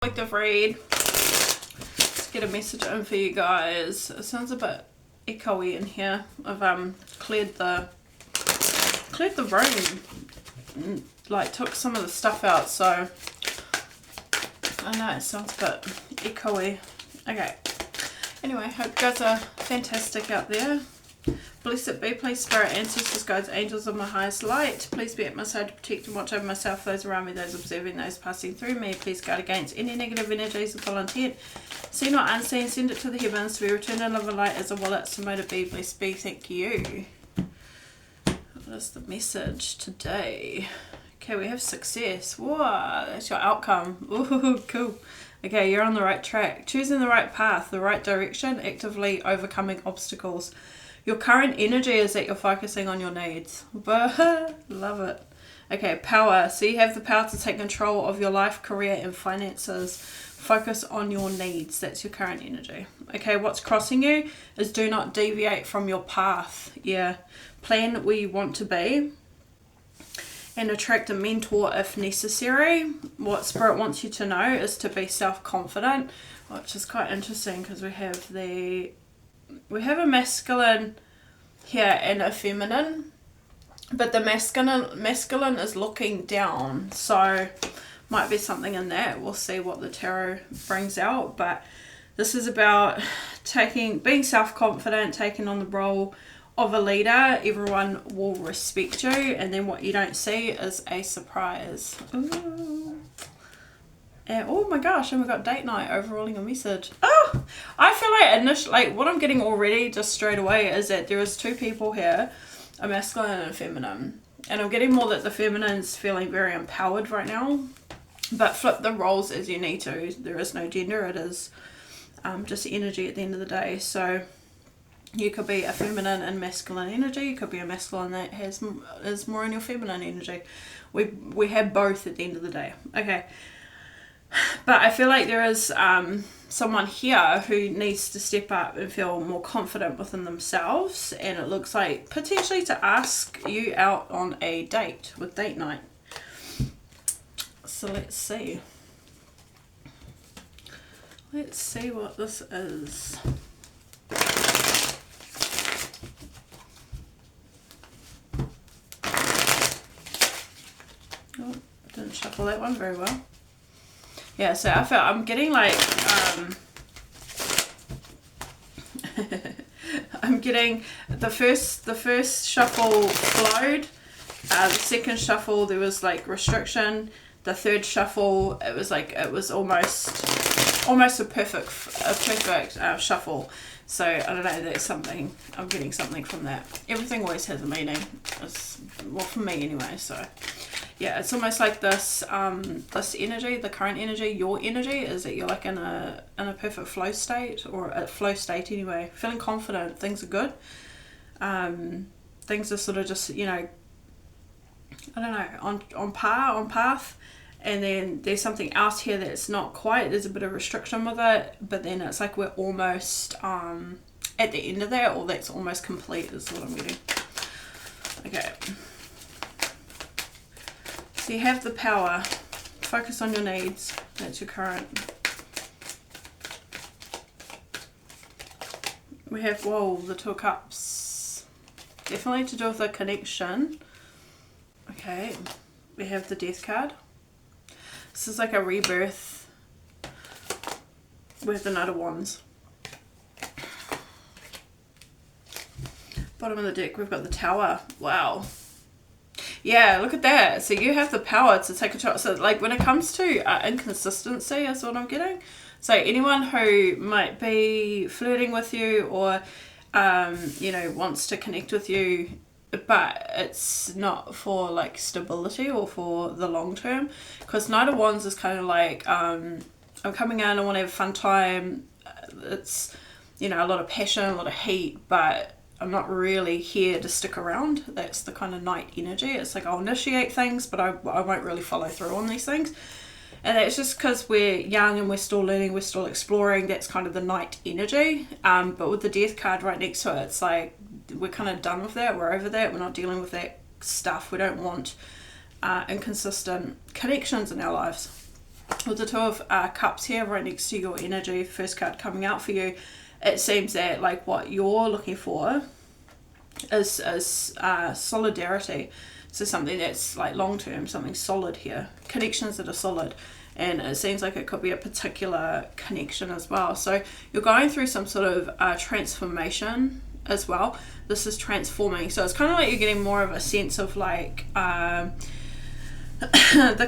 Collective read. Let's get a message in for you guys. It sounds a bit echoey in here. I've cleared the room, like took some of the stuff out, so I know it sounds a bit echoey. Okay, anyway, hope you guys are fantastic out there. Blessed be, please, spirit, ancestors, guides, angels of my highest light. Please be at my side to protect and watch over myself, those around me, those observing, those passing through me. Please guard against any negative energies of ill intent. Seen or unseen, send it to the heavens to be returned in love and light as a wallet. So may it be, blessed be, thank you. What is the message today? Okay, we have success. Whoa, that's your outcome. Ooh, cool. Okay, you're on the right track. Choosing the right path, the right direction, actively overcoming obstacles. Your current energy is that you're focusing on your needs. Love it. Okay, power. So you have the power to take control of your life, career, and finances. Focus on your needs. That's your current energy. Okay, what's crossing you is do not deviate from your path. Yeah, plan where you want to be and attract a mentor if necessary. What Spirit wants you to know is to be self-confident, which is quite interesting because we have a masculine here and a feminine, but the masculine is looking down, so might be something in that. We'll see what the tarot brings out, but this is about being self-confident, taking on the role of a leader. Everyone will respect you, and then what you don't see is a surprise. Ooh. And, oh my gosh, and we got date night overruling a message. Oh, I feel like initially, what I'm getting already just straight away is that there is two people here, a masculine and a feminine. And I'm getting more that the feminine's feeling very empowered right now. But flip the roles as you need to. There is no gender, it is just energy at the end of the day. So you could be a feminine and masculine energy. You could be a masculine that is more in your feminine energy. We have both at the end of the day. Okay. But I feel like there is someone here who needs to step up and feel more confident within themselves. And it looks like potentially to ask you out on a date with date night. So let's see. Let's see what this is. Oh, didn't shuffle that one very well. Yeah, so I'm getting like, I'm getting the first shuffle flowed, the second shuffle there was like restriction, the third shuffle it was almost a perfect shuffle. So I don't know, there's something, I'm getting something from that. Everything always has a meaning, well for me anyway, so. Yeah, it's almost like this this energy, the current energy, your energy is that you're like in a perfect flow state, or a flow state anyway, feeling confident, things are good. Things are sort of just, you know, I don't know, on path, and then there's something else here that's not quite, there's a bit of restriction with it, but then it's like we're almost at the end of that, or that's almost complete is what I'm getting. Okay. So you have the power, focus on your needs, that's your current. We have, whoa, the Two of Cups, definitely to do with a connection. Okay, we have the Death card. This is like a rebirth with the Knight of Wands. Bottom of the deck, we've got the Tower, wow. Yeah, look at that. So you have the power to take control. So like when it comes to inconsistency is what I'm getting. So anyone who might be flirting with you or, you know, wants to connect with you, but it's not for like stability or for the long term. Because Knight of Wands is kind of like, I'm coming in, I want to have a fun time. It's, you know, a lot of passion, a lot of heat, but I'm not really here to stick around. That's the kind of Knight energy. It's like I'll initiate things, but I won't really follow through on these things. And that's just because we're young and we're still learning, we're still exploring. That's kind of the Knight energy. But with the Death card right next to it, it's like we're kind of done with that. We're over that. We're not dealing with that stuff. We don't want inconsistent connections in our lives. with the Two of Cups here right next to your energy, first card coming out for you, it seems that like what you're looking for is solidarity. So something that's like long term, something solid here, connections that are solid. And it seems like it could be a particular connection as well. So you're going through some sort of transformation as well. This is transforming. So it's kind of like you're getting more of a sense of like the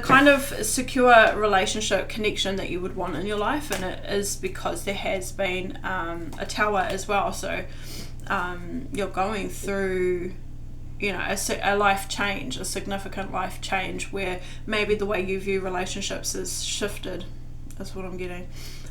kind of secure relationship connection that you would want in your life. And it is because there has been a Tower as well. So you're going through, you know, a life change, a significant life change where maybe the way you view relationships is shifted. That's what I'm getting.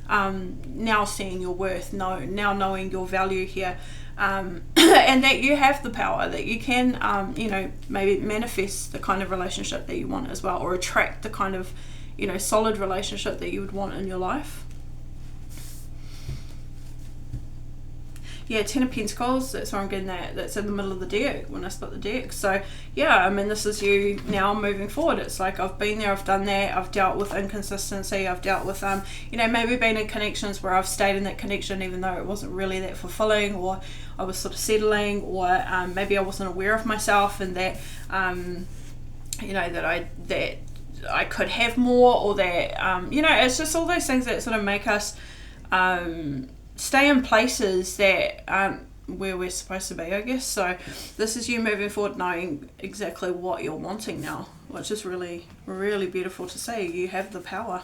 Now seeing your worth, now knowing your value here, and that you have the power, that you can, you know, maybe manifest the kind of relationship that you want as well, or attract the kind of, you know, solid relationship that you would want in your life. Yeah, Ten of Pentacles, that's where I'm getting that. That's in the middle of the deck when I split the deck. So, yeah, I mean, this is you now moving forward. It's like, I've been there, I've done that, I've dealt with inconsistency, I've dealt with, you know, maybe been in connections where I've stayed in that connection even though it wasn't really that fulfilling, or I was sort of settling, or maybe I wasn't aware of myself and that, you know, that I could have more, or that, you know, it's just all those things that sort of make us stay in places that aren't where we're supposed to be, I guess. So this is you moving forward, knowing exactly what you're wanting now, which is really, really beautiful to see. You have the power.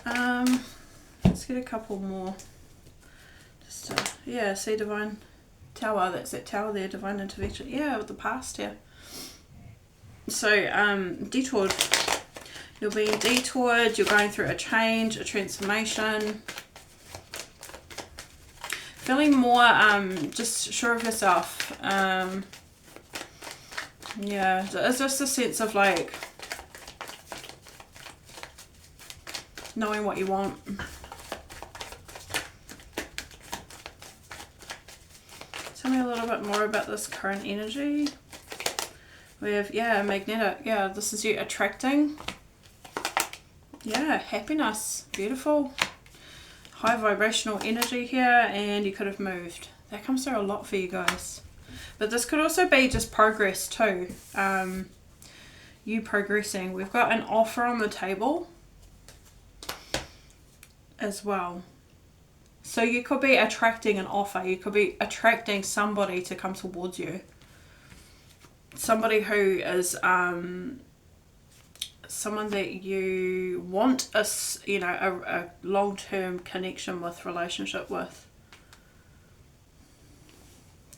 Let's get a couple more. Just yeah, see, Divine Tower. That's that Tower there, Divine Intervention. Yeah, with the past here. So detoured. You're being detoured, you're going through a change, a transformation. Feeling more just sure of yourself. Yeah, it's just a sense of like knowing what you want. Tell me a little bit more about this current energy. We have, yeah, magnetic. Yeah, this is you attracting. Yeah, happiness, beautiful, high vibrational energy here, and you could have moved. That comes through a lot for you guys. But this could also be just progress too. You progressing. We've got an offer on the table as well. So you could be attracting an offer. You could be attracting somebody to come towards you. Somebody who is someone that you want a, you know, a long-term connection with, relationship with.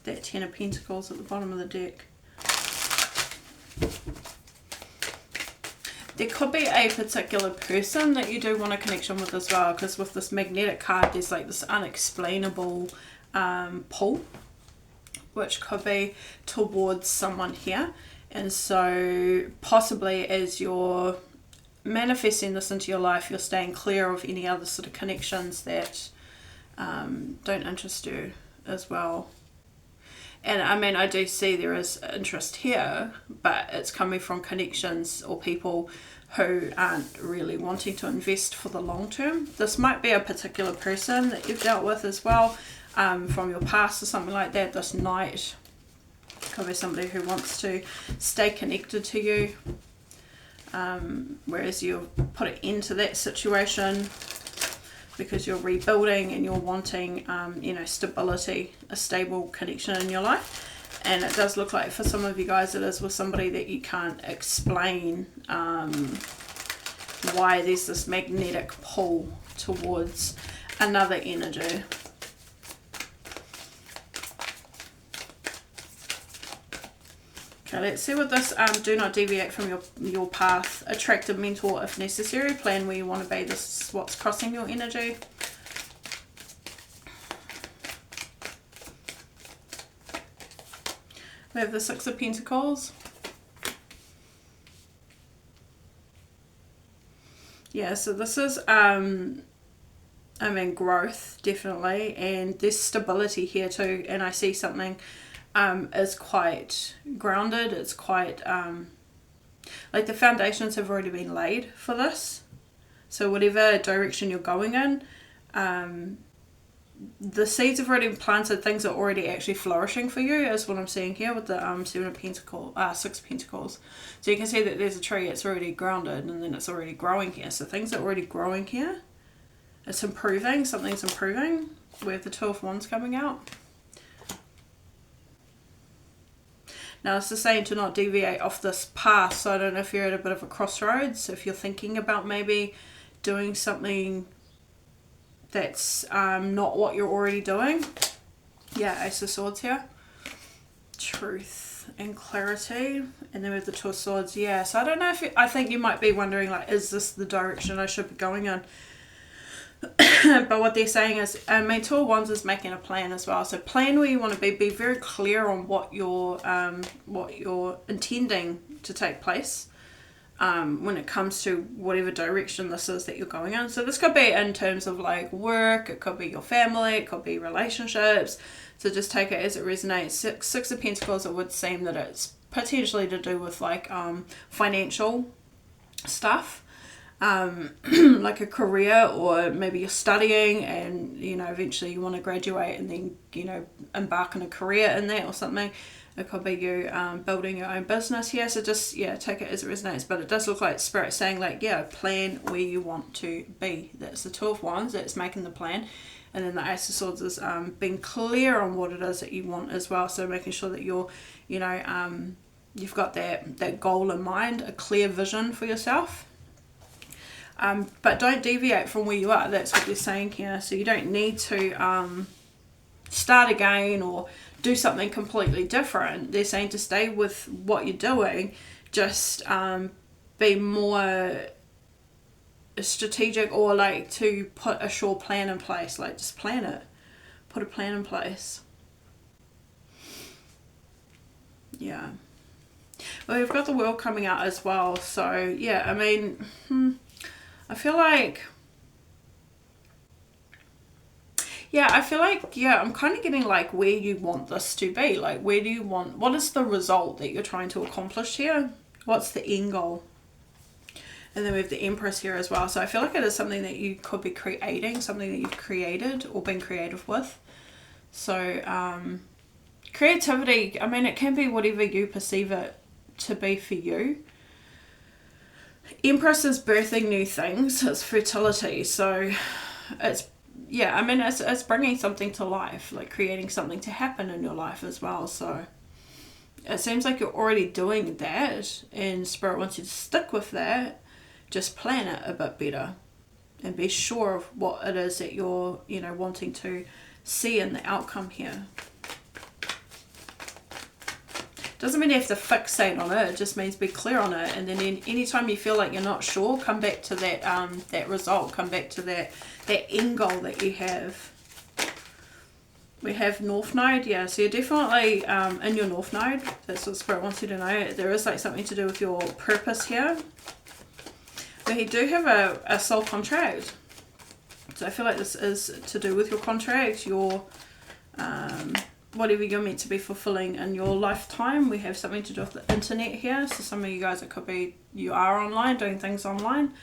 That Ten of Pentacles at the bottom of the deck. There could be a particular person that you do want a connection with as well, because with this magnetic card there's like this unexplainable pull, which could be towards someone here. And so possibly as you're manifesting this into your life, you're staying clear of any other sort of connections that don't interest you as well. And I mean, I do see there is interest here, but it's coming from connections or people who aren't really wanting to invest for the long term. This might be a particular person that you've dealt with as well, from your past or something like that. This Knight could be somebody who wants to stay connected to you, whereas you've put it into that situation because you're rebuilding and you're wanting, you know, stability, a stable connection in your life. And it does look like for some of you guys it is with somebody that you can't explain why there's this magnetic pull towards another energy. Okay, let's see what this do not deviate from your path. Attract a mentor if necessary. Plan where you want to be. This is what's crossing your energy. We have the Six of Pentacles. Yeah, so this is I mean, growth, definitely, and there's stability here too. And I see something is quite grounded, it's quite Like the foundations have already been laid for this. So whatever direction you're going in, the seeds have already been planted. Things are already actually flourishing for you, is what I'm seeing here with the Seven of Pentacles, Six of Pentacles. So you can see that there's a tree, it's already grounded, and then it's already growing here. So things are already growing here. It's improving, something's improving. We have the Two of Wands coming out. Now this is saying to not deviate off this path, so I don't know if you're at a bit of a crossroads, if you're thinking about maybe doing something that's not what you're already doing. Yeah, Ace of Swords here. Truth and clarity. And then we have the Two of Swords. Yeah, so I don't know if I think you might be wondering, like, is this the direction I should be going in? But what they're saying is, Two of Wands is making a plan as well. So plan where you want to be very clear on what you're intending to take place when it comes to whatever direction this is that you're going in. So this could be in terms of like work, it could be your family, it could be relationships. So just take it as it resonates. Six of Pentacles, it would seem that it's potentially to do with like financial stuff. Like a career, or maybe you're studying and you know eventually you want to graduate and then you know embark on a career in that or something. It could be you building your own business here. So just take it as it resonates, but it does look like Spirit saying like plan where you want to be. That's the Two of Wands, that's making the plan. And then the Ace of Swords is being clear on what it is that you want as well. So making sure that you're you've got that goal in mind, a clear vision for yourself. But don't deviate from where you are. That's what they're saying here. So you don't need to start again or do something completely different. They're saying to stay with what you're doing. Just be more strategic, or like to put a sure plan in place. Like just plan it. Put a plan in place. Yeah. Well, we've got the World coming out as well. So yeah, I mean... I feel like, I'm kind of getting like where you want this to be. Like, where do you want, what is the result that you're trying to accomplish here? What's the end goal? And then we have the Empress here as well. So I feel like it is something that you could be creating, something that you've created or been creative with. So creativity, I mean, it can be whatever you perceive it to be for you. Empress is birthing new things, it's fertility, so it's it's bringing something to life, like creating something to happen in your life as well. So it seems like you're already doing that, and Spirit wants you to stick with that. Just plan it a bit better and be sure of what it is that you're wanting to see in the outcome here. Doesn't mean you have to fixate on it, it just means be clear on it. And then anytime you feel like you're not sure, come back to that that result, come back to that end goal that you have. We have North Node, yeah, so you're definitely in your North Node. That's what Spirit wants you to know. There is like something to do with your purpose here. But you do have a soul contract. So I feel like this is to do with your contract, your... whatever you're meant to be fulfilling in your lifetime. We have something to do with the internet here. So some of you guys, it could be you are online, doing things online.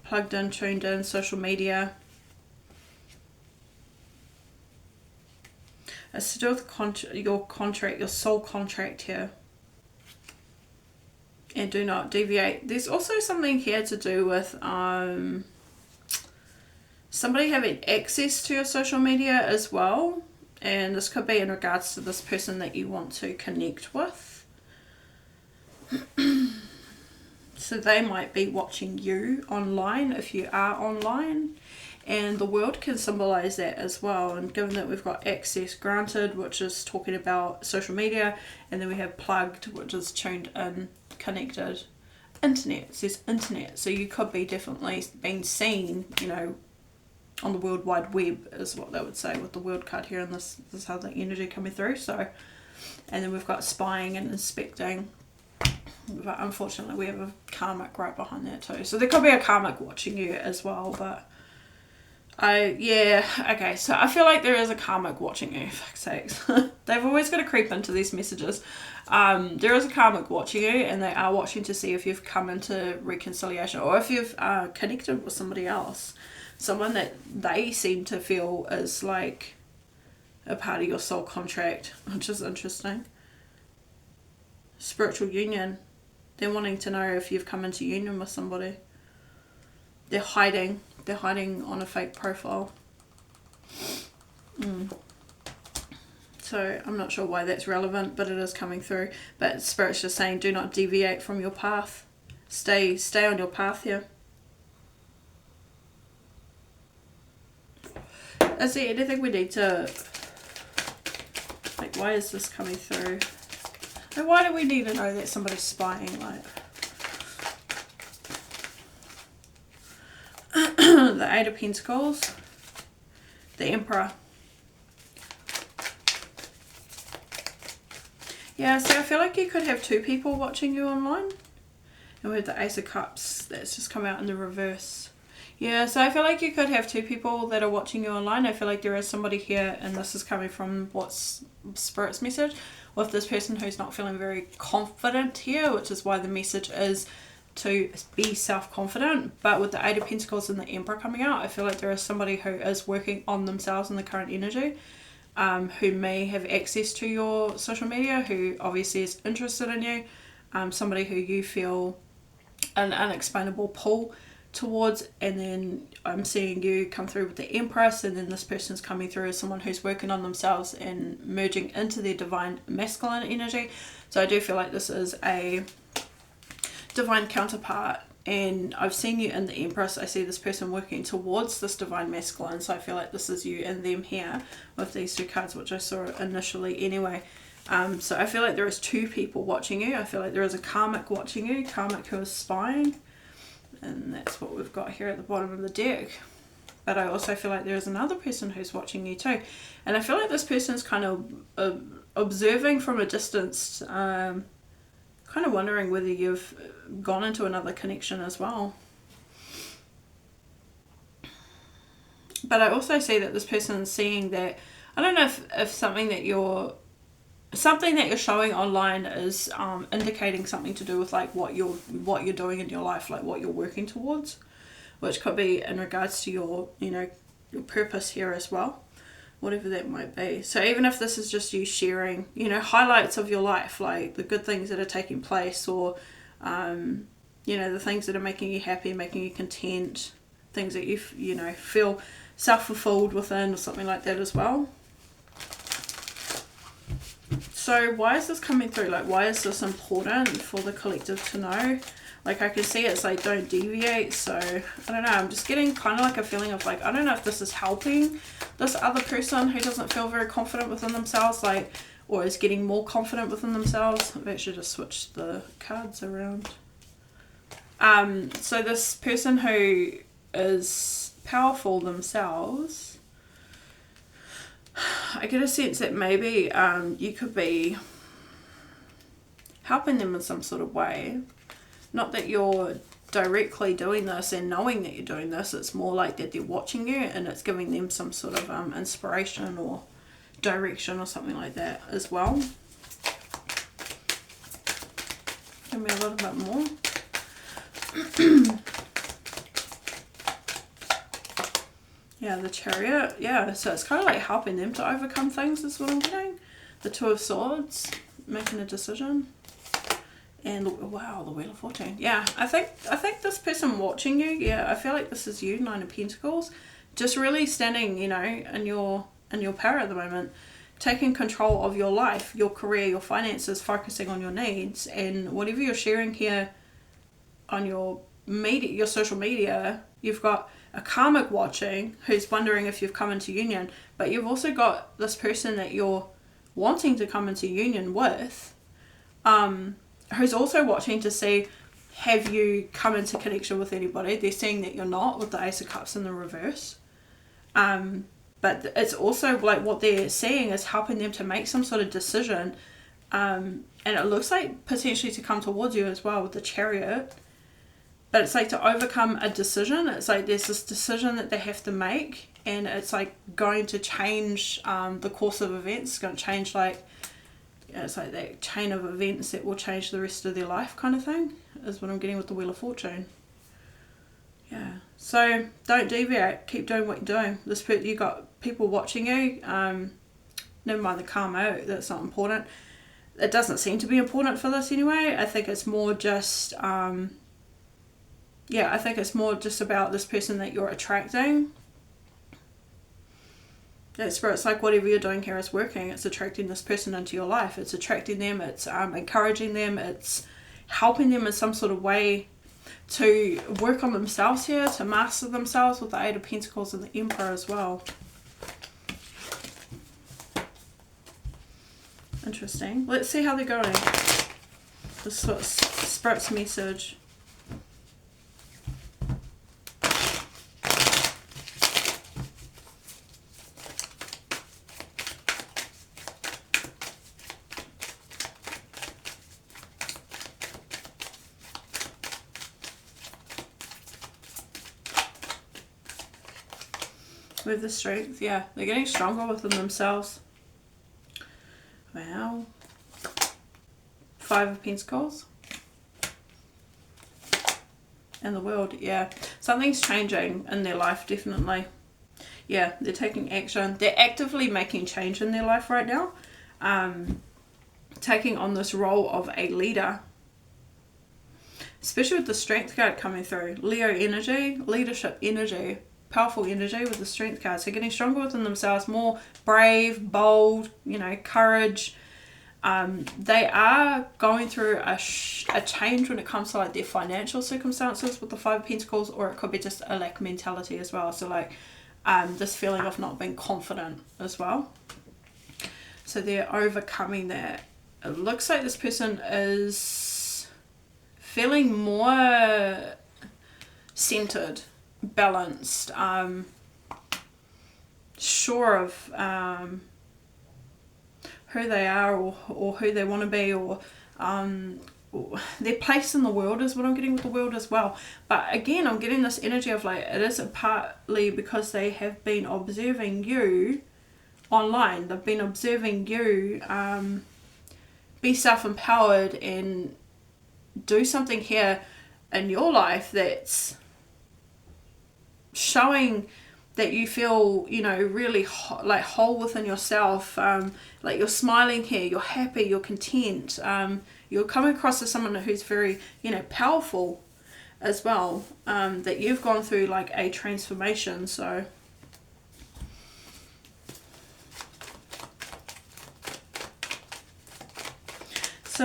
Plugged in, tuned in, social media. It's to do with your contract, your soul contract here. And do not deviate. There's also something here to do with... somebody having access to your social media as well, and this could be in regards to this person that you want to connect with. So they might be watching you online if you are online, and the World can symbolize that as well. And given that we've got access granted, which is talking about social media, and then we have plugged, which is tuned in, connected. Internet, it says internet, so you could be definitely being seen, on the World Wide Web is what they would say with the World card here, and this is how the energy coming through. So, and then we've got spying and inspecting, but unfortunately we have a karmic right behind that too. So there could be a karmic watching you as well, but Yeah, okay, so I feel like there is a karmic watching you, fuck's sakes. They've always got to creep into these messages. There is a karmic watching you, and they are watching to see if you've come into reconciliation, or if you've connected with somebody else. Someone that they seem to feel is like a part of your soul contract, which is interesting. Spiritual union. They're wanting to know if you've come into union with somebody. They're hiding on a fake profile. So I'm not sure why that's relevant, but it is coming through. But Spirit's just saying, do not deviate from your path. Stay on your path here. Is there anything we need to... Like, why is this coming through? And why do we need to know that somebody's spying? Like... The Eight of Pentacles, the Emperor. Yeah, so I feel like you could have two people watching you online. And we have the Ace of Cups that's just come out in the reverse. Yeah, so I feel like you could have two people that are watching you online. I feel like there is somebody here, and this is coming from what's Spirit's message, with this person who's not feeling very confident here, which is why the message is to be self-confident. But with the Eight of Pentacles and the Emperor coming out, I feel like there is somebody who is working on themselves in the current energy, who may have access to your social media, who obviously is interested in you, somebody who you feel an unexplainable pull towards. And then I'm seeing you come through with the Empress, and then this person's coming through as someone who's working on themselves and merging into their divine masculine energy. So I do feel like this is a divine counterpart, and I've seen you in the Empress. I see this person working towards this divine masculine, so I feel like this is you and them here with these two cards, which I saw initially anyway. So I feel like there is two people watching you. I feel like there is a karmic watching you, karmic who is spying, and that's what we've got here at the bottom of the deck. But I also feel like there is another person who's watching you too, and I feel like this person's kind of observing from a distance, kind of wondering whether you've gone into another connection as well. But I also see that this person is seeing that, I don't know if something that you're showing online is indicating something to do with like what you're doing in your life, like what you're working towards, which could be in regards to your your purpose here as well, whatever that might be. So even if this is just you sharing, highlights of your life, like the good things that are taking place, or, the things that are making you happy, making you content, things that you feel self-fulfilled within, or something like that as well. So why is this coming through? Like, why is this important for the collective to know? Like, I can see it's like, don't deviate. So I don't know, I'm just getting kind of like a feeling of like, I don't know if this is helping this other person who doesn't feel very confident within themselves, like, or is getting more confident within themselves. I've actually just switched the cards around. So this person who is powerful themselves, I get a sense that maybe you could be helping them in some sort of way. Not that you're directly doing this and knowing that you're doing this, it's more like that they're watching you and it's giving them some sort of inspiration or direction or something like that as well. Give me a little bit more. Yeah, the Chariot. Yeah, so it's kind of like helping them to overcome things is what I'm getting. The Two of Swords, making a decision. And wow, the Wheel of Fortune. Yeah, I think this person watching you, yeah, I feel like this is you, Nine of Pentacles. Just really standing, in your power at the moment. Taking control of your life, your career, your finances, focusing on your needs, and whatever you're sharing here on your media, your social media, you've got a karmic watching who's wondering if you've come into union, but you've also got this person that you're wanting to come into union with, who's also watching to see, have you come into connection with anybody? They're seeing that you're not, with the Ace of Cups in the reverse. But it's also like what they're seeing is helping them to make some sort of decision. And it looks like potentially to come towards you as well with the Chariot. But it's like to overcome a decision. It's like there's this decision that they have to make. and it's like going to change the course of events. It's going to change, like, it's like that chain of events that will change the rest of their life kind of thing, is what I'm getting with the Wheel of Fortune. Yeah, so don't deviate, keep doing what you're doing. You got people watching you, never mind the karma, that's not important. It doesn't seem to be important for this anyway. I think it's more just I think it's more just about this person that you're attracting. That's where it's like whatever you're doing here is working. It's attracting this person into your life. It's attracting them. It's encouraging them. It's helping them in some sort of way to work on themselves here, to master themselves, with the Eight of Pentacles and the Emperor as well. Interesting. Let's see how they're going. This is what Spirit's message. With the Strength, yeah, they're getting stronger within themselves. Wow. Five of Pentacles. And the World, yeah. Something's changing in their life, definitely. Yeah, they're taking action. They're actively making change in their life right now. Taking on this role of a leader. Especially with the Strength card coming through. Leo energy, leadership energy. Powerful energy with the Strength card. So getting stronger within themselves, more brave, bold, you know, courage. They are going through a change when it comes to like their financial circumstances with the Five of Pentacles, or it could be just a lack mentality as well. So like this feeling of not being confident as well. So they're overcoming that. It looks like this person is feeling more centered, balanced, sure of who they are, or who they want to be, or their place in the world is what I'm getting with the World as well. But again, I'm getting this energy of like, it is partly because they have been observing you online. They've been observing you be self-empowered and do something here in your life that's showing that you feel, you know, really like whole within yourself. Like you're smiling here, you're happy, you're content. You're coming across as someone who's very, you know, powerful as well. That you've gone through like a transformation. So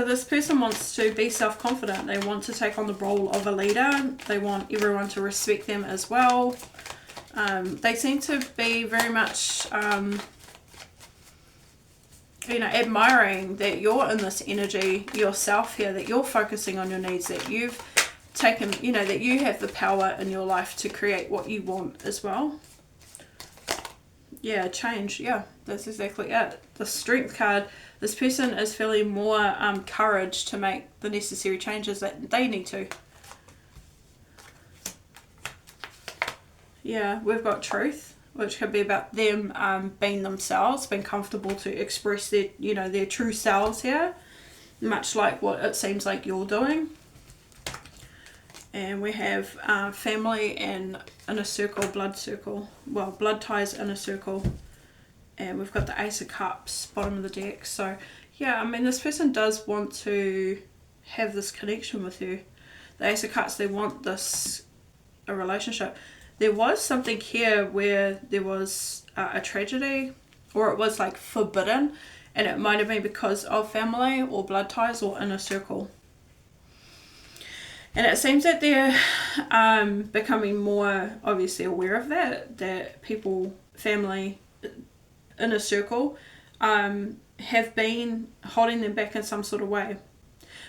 this person wants to be self-confident. They want to take on the role of a leader. They want everyone to respect them as well. They seem to be very much, you know, admiring that you're in this energy yourself here, that you're focusing on your needs, that you've taken, you know, that you have the power in your life to create what you want as well. Yeah, change. Yeah, that's exactly it. The Strength card, this person is feeling more courage to make the necessary changes that they need to. Yeah, we've got Truth, which could be about them being themselves, being comfortable to express their, you know, their true selves here, much like what it seems like you're doing. And we have family and inner circle, blood circle, well, blood ties, inner circle. And we've got the Ace of Cups, bottom of the deck. So, yeah, I mean, this person does want to have this connection with you. The Ace of Cups, they want this, a relationship. There was something here where there was a tragedy, or it was like forbidden, and it might have been because of family or blood ties or inner circle. And it seems that they're becoming more obviously aware of that people, family, inner circle, have been holding them back in some sort of way.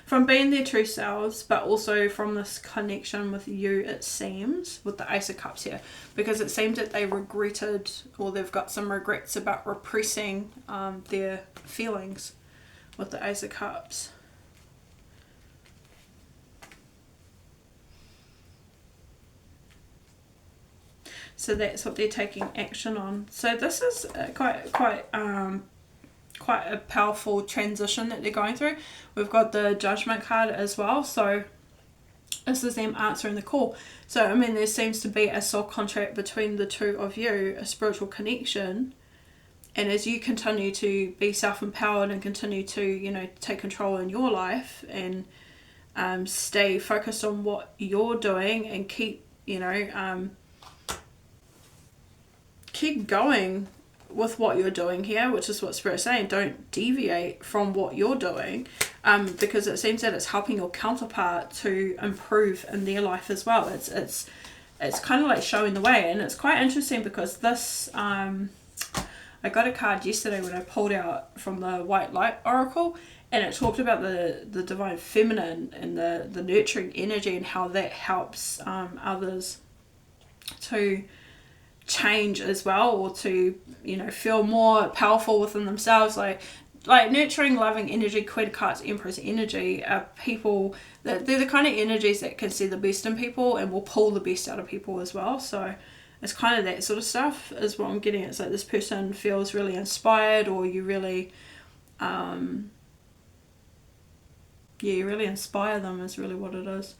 From being their true selves, but also from this connection with you, it seems, with the Ace of Cups here. Because it seems that they regretted, or they've got some regrets about repressing their feelings with the Ace of Cups. So that's what they're taking action on. So this is quite a powerful transition that they're going through. We've got the Judgment card as well. So this is them answering the call. So, I mean, there seems to be a soul contract between the two of you, a spiritual connection. And as you continue to be self-empowered and continue to, you know, take control in your life and stay focused on what you're doing and keep, you know, keep going with what you're doing here, which is what Spirit's saying. Don't deviate from what you're doing, because it seems that it's helping your counterpart to improve in their life as well. It's kind of like showing the way. And it's quite interesting because this I got a card yesterday when I pulled out from the White Light Oracle, and it talked about the divine feminine and the nurturing energy and how that helps others to change as well, or to, you know, feel more powerful within themselves. Like nurturing, loving energy, Queen of Cups, Empress energy are people that they're the kind of energies that can see the best in people and will pull the best out of people as well. So it's kind of that sort of stuff is what I'm getting. It's like this person feels really inspired, or you really you really inspire them is really what it is.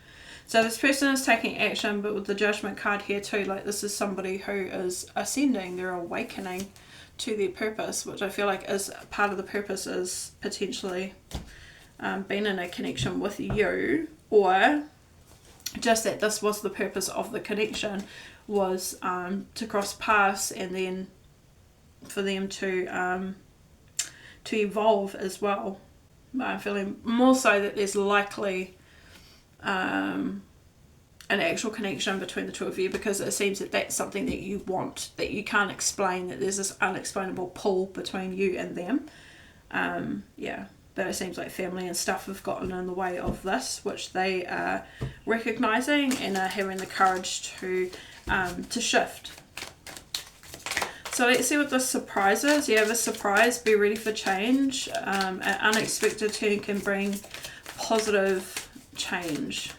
So this person is taking action, but with the Judgment card here too, like this is somebody who is ascending, they're awakening to their purpose, which I feel like is part of the purpose is potentially being in a connection with you, or just that this was the purpose of the connection, was to cross paths and then for them to evolve as well. I'm feeling more so that there's likely an actual connection between the two of you, because it seems that that's something that you want, that you can't explain, that there's this unexplainable pull between you and them. Yeah, but it seems like family and stuff have gotten in the way of this, which they are recognizing and are having the courage to shift. So let's see what this surprise is. You have a surprise, be ready for change. An unexpected turn can bring positive change.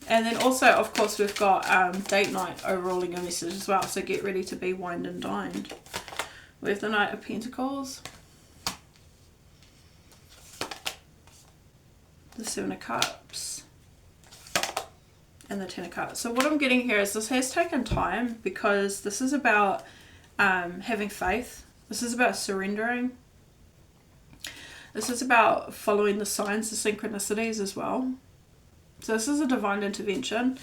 And then also, of course, we've got date night overruling your message as well. So get ready to be wined and dined. We have the Knight of Pentacles, the Seven of Cups, and the Ten of Cups. So what I'm getting here is this has taken time, because this is about having faith. This is about surrendering. This is about following the signs, the synchronicities as well. So this is a divine intervention.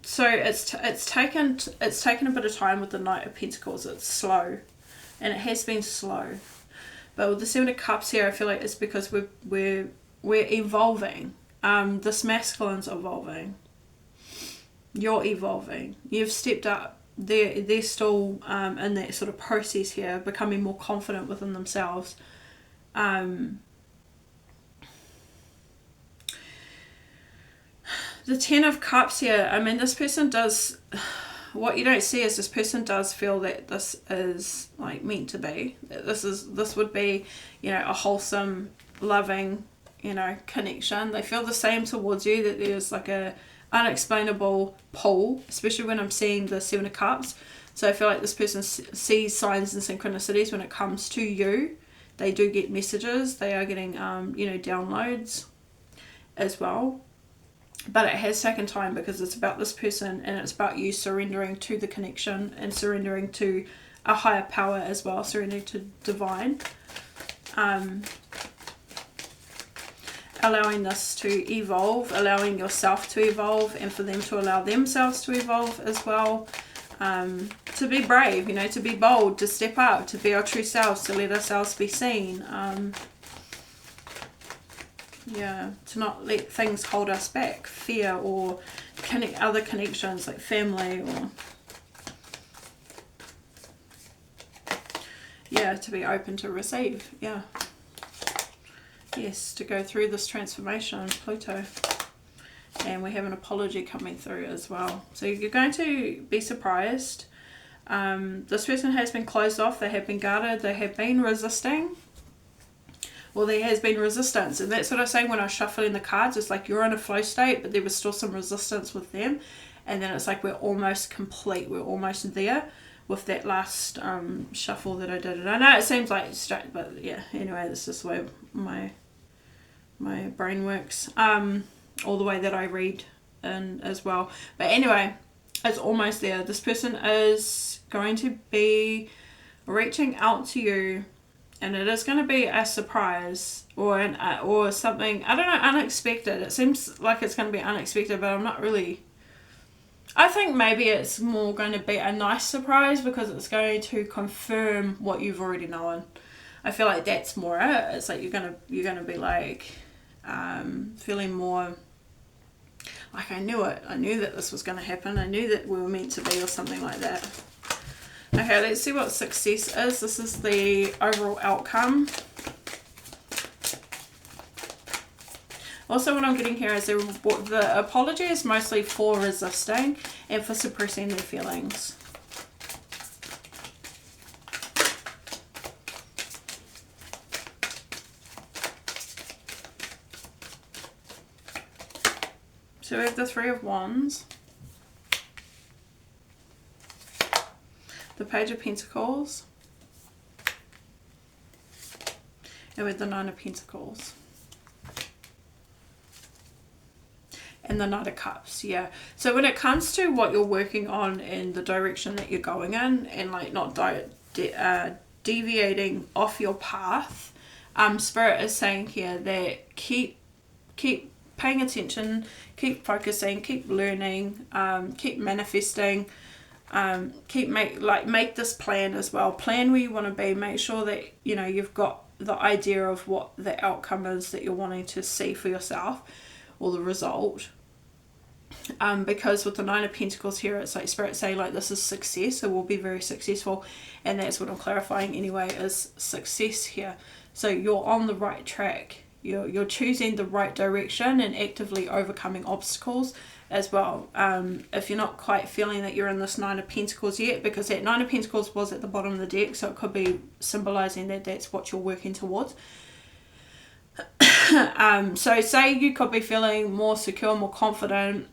So it's taken a bit of time with the Knight of Pentacles. It's slow, and it has been slow. But with the Seven of Cups here, I feel like it's because we're evolving. This masculine's evolving. You're evolving. You've stepped up. They're still in that sort of process here, becoming more confident within themselves. The Ten of Cups here, I mean, this person does, what you don't see is this person does feel that this is like meant to be. That this would be, you know, a wholesome, loving, you know, connection. They feel the same towards you, that there's like a unexplainable pull, especially when I'm seeing the Seven of Cups. So I feel like this person sees signs and synchronicities when it comes to you. They do get messages. They are getting, you know, downloads as well. But it has taken time, because it's about this person and it's about you surrendering to the connection and surrendering to a higher power as well, surrendering to divine. Allowing this to evolve, allowing yourself to evolve, and for them to allow themselves to evolve as well. To be brave, you know, to be bold, to step up, to be our true selves, to let ourselves be seen. Yeah, to not let things hold us back, fear or other connections like family, or yeah, to be open to receive. Yeah, yes, to go through this transformation, Pluto. And we have an apology coming through as well. So you're going to be surprised. This person has been closed off. They have been guarded. They have been resisting. or there has been resistance. And that's what I was saying when I was shuffling the cards. It's like you're in a flow state, but there was still some resistance with them. And then it's like we're almost complete. We're almost there with that last shuffle that I did. And I know it seems like straight, but yeah, anyway, this is the way my brain works. All the way that I read in as well. But anyway, it's almost there. This person is going to be reaching out to you, and it is going to be a surprise or something, I don't know, unexpected. It seems like it's going to be unexpected, but I'm not really. I think maybe it's more going to be a nice surprise because it's going to confirm what you've already known. I feel like that's more it. It's like you're gonna be like feeling more like I knew it. I knew that this was going to happen. I knew that we were meant to be, or something like that. Okay, let's see what success is. This is the overall outcome. Also, what I'm getting here is the apology is mostly for resisting and for suppressing their feelings. So we have the Three of Wands, the Page of Pentacles, and with the Nine of Pentacles. And the Knight of Cups, yeah. So when it comes to what you're working on and the direction that you're going in, and like not deviating off your path, Spirit is saying here that keep paying attention, keep focusing, keep learning, keep manifesting, make this plan as well. Plan where you want to be. Make sure that you've got the idea of what the outcome is that you're wanting to see for yourself, or the result. Because with the Nine of Pentacles here, it's like Spirit saying like this is success. It will be very successful, and that's what I'm clarifying anyway, is success here. So you're on the right track. You're choosing the right direction and actively overcoming obstacles as well. If you're not quite feeling that you're in this Nine of Pentacles yet, because that Nine of Pentacles was at the bottom of the deck, so it could be symbolizing that that's what you're working towards. So say you could be feeling more secure, more confident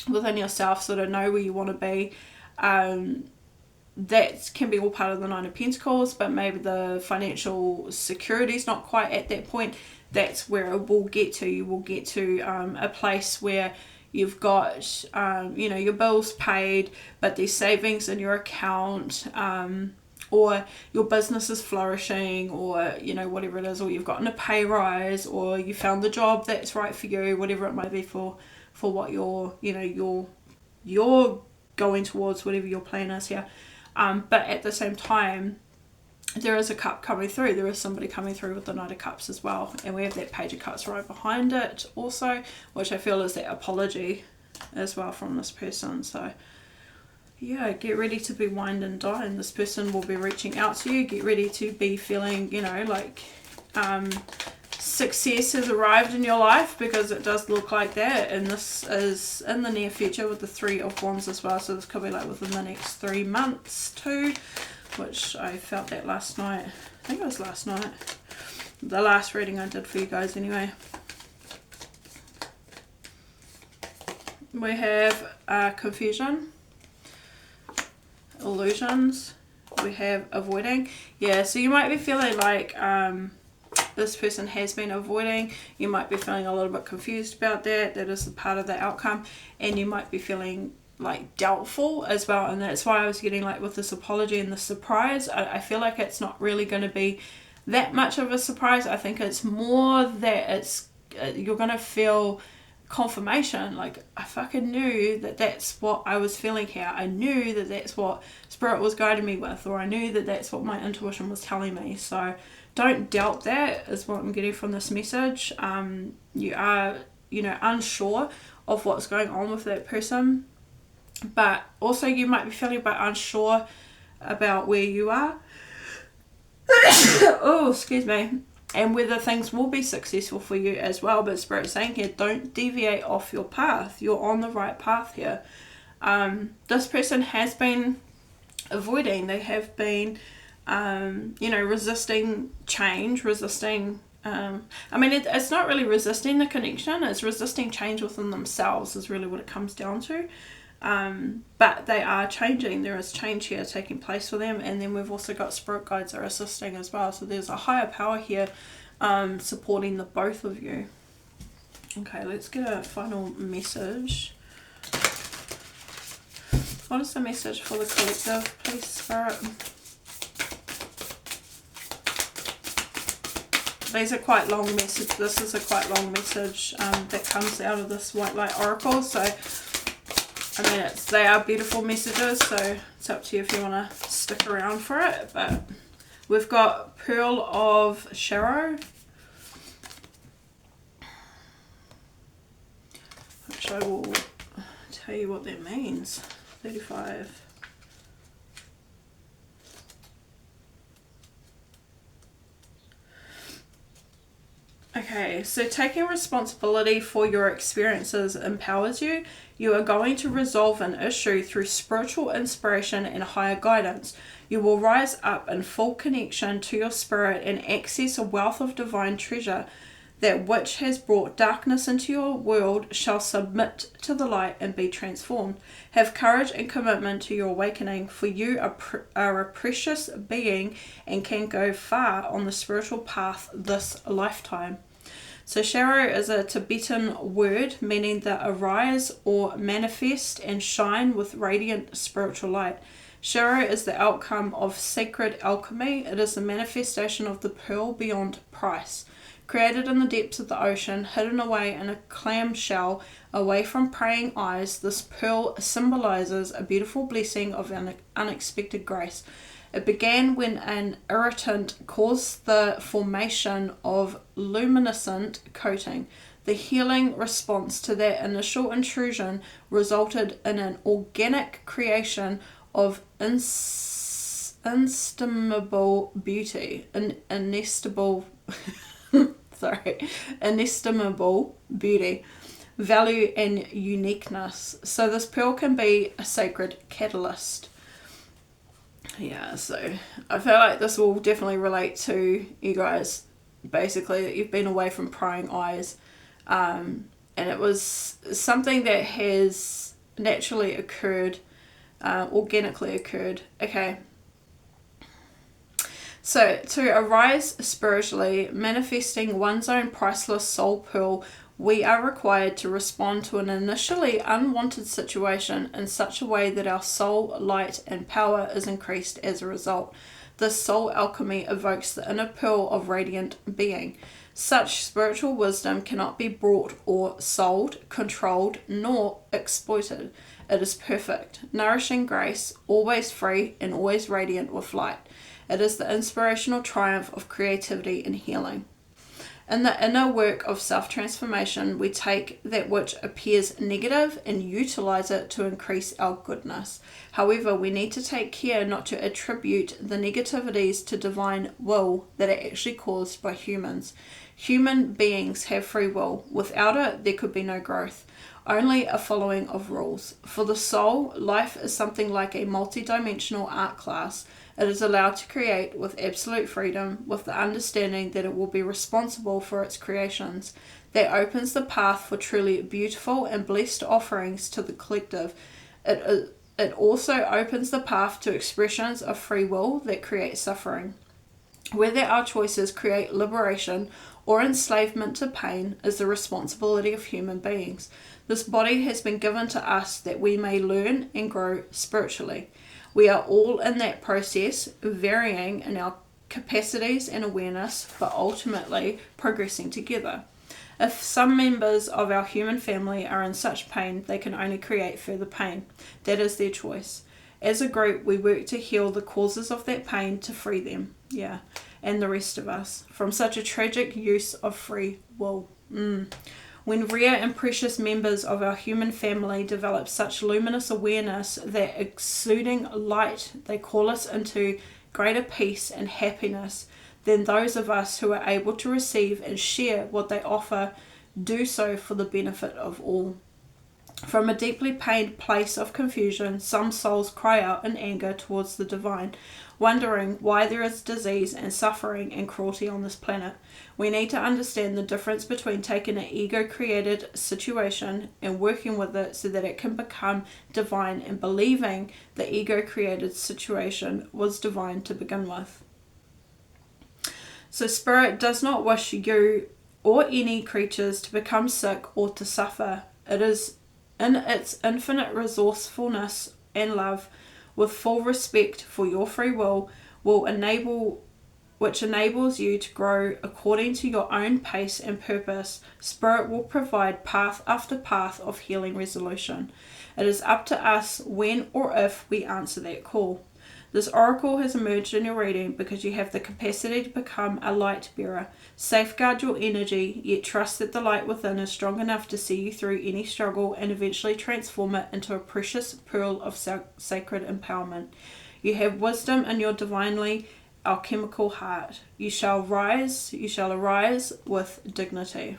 within yourself, sort of know where you want to be. That can be all part of the Nine of Pentacles, but maybe the financial security is not quite at that point. That's where it will get to. You will get to a place where you've got your bills paid, but there's savings in your account, or your business is flourishing, or whatever it is, or you've gotten a pay rise, or you found the job that's right for you, whatever it might be for what you're going towards, whatever your plan is here. But at the same time, there is a cup coming through. There is somebody coming through with the Knight of Cups as well, and we have that Page of Cups right behind it also, which I feel is that apology as well from this person. So yeah, get ready to be wined and dined. This person will be reaching out to you. Get ready to be feeling, success has arrived in your life, because it does look like that. And this is in the near future with the Three of Wands as well. So this could be like within the next 3 months too, which I felt that last night. I think it was last night. The last reading I did for you guys anyway. We have confusion, illusions, we have avoiding. Yeah, so you might be feeling like this person has been avoiding. You might be feeling a little bit confused about that. That is a part of the outcome. And you might be feeling like doubtful as well. And that's why I was getting like with this apology and the surprise. I feel like it's not really going to be that much of a surprise. I think it's more that you're going to feel confirmation, like I fucking knew that that's what I was feeling here. I knew that that's what Spirit was guiding me with, or I knew that that's what my intuition was telling me. So don't doubt that, is what I'm getting from this message. You are unsure of what's going on with that person, but also you might be feeling a bit unsure about where you are. Oh, excuse me. And whether things will be successful for you as well. But Spirit's saying here, don't deviate off your path. You're on the right path here. This person has been avoiding. They have been, resisting change, resisting I mean, it's not really resisting the connection, it's resisting change within themselves is really what it comes down to. But they are changing. There is change here taking place for them, and then we've also got spirit guides are assisting as well. So there's a higher power here supporting the both of you. Okay, let's get a final message. What is the message for the collective, please, Spirit? These are quite long messages. This is a quite long message that comes out of this White Light Oracle. So, I mean, they are beautiful messages. So, it's up to you if you want to stick around for it. But we've got Pearl of Shadow, which I will tell you what that means. 35. Okay, so taking responsibility for your experiences empowers you. You are going to resolve an issue through spiritual inspiration and higher guidance. You will rise up in full connection to your spirit and access a wealth of divine treasure. That which has brought darkness into your world shall submit to the light and be transformed. Have courage and commitment to your awakening, for you are a precious being and can go far on the spiritual path this lifetime. So Sharo is a Tibetan word meaning the arise or manifest and shine with radiant spiritual light. Sharo is the outcome of sacred alchemy. It is the manifestation of the pearl beyond price. Created in the depths of the ocean, hidden away in a clamshell, away from praying eyes, this pearl symbolizes a beautiful blessing of an unexpected grace. It began when an irritant caused the formation of luminescent coating. The healing response to that initial intrusion resulted in an organic creation of inestimable beauty. Inestimable beauty, value and uniqueness. So this pearl can be a sacred catalyst. Yeah, so I feel like this will definitely relate to you guys, basically, that you've been away from prying eyes, and it was something that has naturally occurred, organically occurred. Okay. So, to arise spiritually, manifesting one's own priceless soul pearl, we are required to respond to an initially unwanted situation in such a way that our soul, light, and power is increased as a result. This soul alchemy evokes the inner pearl of radiant being. Such spiritual wisdom cannot be bought or sold, controlled, nor exploited. It is perfect, nourishing grace, always free and always radiant with light. It is the inspirational triumph of creativity and healing. In the inner work of self-transformation, we take that which appears negative and utilize it to increase our goodness. However, we need to take care not to attribute the negativities to divine will that are actually caused by humans. Human beings have free will. Without it, there could be no growth. Only a following of rules. For the soul, life is something like a multi-dimensional art class. It is allowed to create with absolute freedom, with the understanding that it will be responsible for its creations. That opens the path for truly beautiful and blessed offerings to the collective. It also opens the path to expressions of free will that create suffering. Whether our choices create liberation or enslavement to pain is the responsibility of human beings. This body has been given to us that we may learn and grow spiritually. We are all in that process, varying in our capacities and awareness, but ultimately progressing together. If some members of our human family are in such pain, they can only create further pain. That is their choice. As a group, we work to heal the causes of that pain to free them, and the rest of us, from such a tragic use of free will. When rare and precious members of our human family develop such luminous awareness that exuding light, they call us into greater peace and happiness, then those of us who are able to receive and share what they offer do so for the benefit of all. From a deeply pained place of confusion, some souls cry out in anger towards the divine. wondering why there is disease and suffering and cruelty on this planet. We need to understand the difference between taking an ego-created situation and working with it so that it can become divine, and believing the ego-created situation was divine to begin with. So Spirit does not wish you or any creatures to become sick or to suffer. It is in its infinite resourcefulness and love, with full respect for your free will, which enables you to grow according to your own pace and purpose. Spirit will provide path after path of healing resolution. It is up to us when or if we answer that call. This oracle has emerged in your reading because you have the capacity to become a light bearer. Safeguard your energy, yet trust that the light within is strong enough to see you through any struggle and eventually transform it into a precious pearl of sacred empowerment. You have wisdom in your divinely alchemical heart. You shall arise with dignity.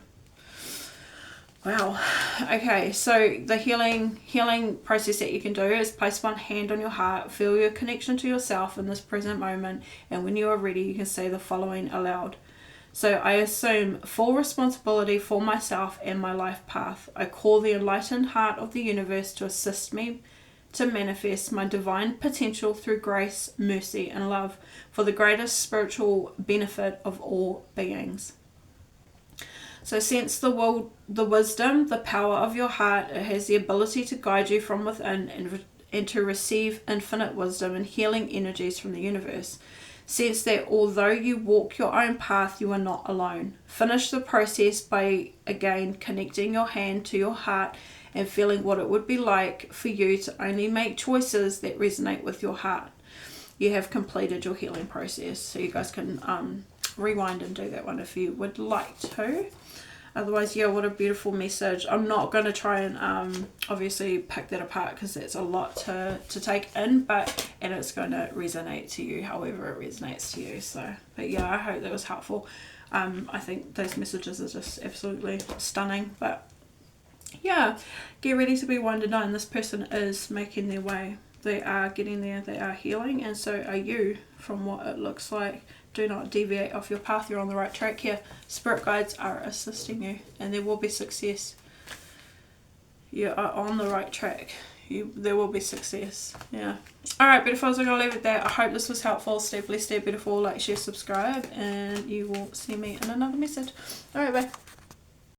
Wow. Okay, so the healing process that you can do is place one hand on your heart, feel your connection to yourself in this present moment, and when you are ready, you can say the following aloud. So I assume full responsibility for myself and my life path. I call the enlightened heart of the universe to assist me to manifest my divine potential through grace, mercy, and love for the greatest spiritual benefit of all beings. So sense the wisdom, the power of your heart. It has the ability to guide you from within and to receive infinite wisdom and healing energies from the universe. Sense that although you walk your own path, you are not alone. Finish the process by again connecting your hand to your heart and feeling what it would be like for you to only make choices that resonate with your heart. You have completed your healing process. So you guys can rewind and do that one if you would like to. Otherwise, yeah, what a beautiful message. I'm not going to try and obviously pick that apart because it's a lot to take in, and it's going to resonate to you however it resonates to you. So, but yeah, I hope that was helpful. I think those messages are just absolutely stunning. But yeah, get ready to be 1 to 9. This person is making their way. They are getting there. They are healing, and so are you from what it looks like. Do not deviate off your path. You're on the right track here. Spirit guides are assisting you, and there will be success. You are on the right track. There will be success. Yeah. Alright, beautifuls, I'm going to leave it there. I hope this was helpful. Stay blessed, stay beautiful. Like, share, subscribe, and you will see me in another message. Alright, bye.